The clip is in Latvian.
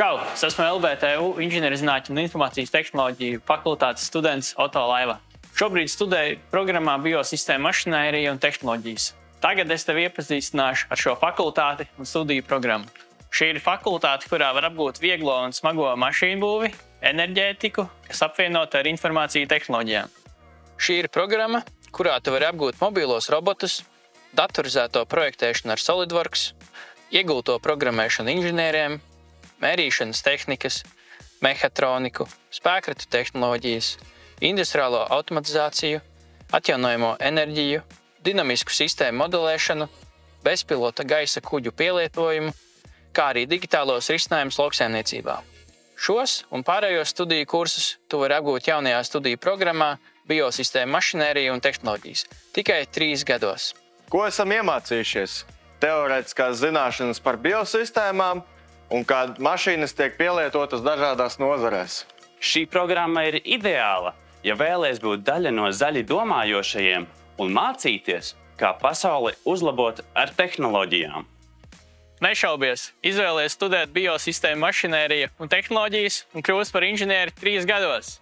Čau! Es esmu LBTU inženierizinātņu un informācijas tehnoloģiju fakultātes students Oto Laiva. Šobrīd studēju programmā biosistēma mašinērija un tehnoloģijas. Tagad es tevi iepazīstināšu ar šo fakultāti un studiju programmu. Šī ir fakultāte, kurā var apgūt vieglo un smago mašīnbūvi, enerģētiku, kas apvienota ar informāciju tehnoloģijām. Šī ir programma, kurā tu vari apgūt mobilos robotus, datorizēto projektēšanu ar SolidWorks, iegūto programmēšanu inženieriem, mērīšanas tehnikas, mehatroniku, spēkratu tehnoloģijas, industriālo automatizāciju, atjaunojamo enerģiju, dinamisku sistēmu modelēšanu, bezpilota gaisa kuģu pielietojumu, kā arī digitālos risinājumus lauksaimniecībā. Šos un pārējos studiju kursus tu vari apgūt jaunajā studiju programmā Biosistēma mašinērija un tehnoloģijas tikai 3 gados. Ko esam iemācījušies? Teorētiskās zināšanas par biosistēmām un kā mašīnas tiek pielietotas dažādās nozarēs. Šī programma ir ideāla, ja vēlies būt daļa no zaļi domājošajiem un mācīties, kā pasauli uzlabot ar tehnoloģijām. Nešaubies! Izvēlies studēt biosistēma mašinērija un tehnoloģijas un kļūst par inženieri 3 gados.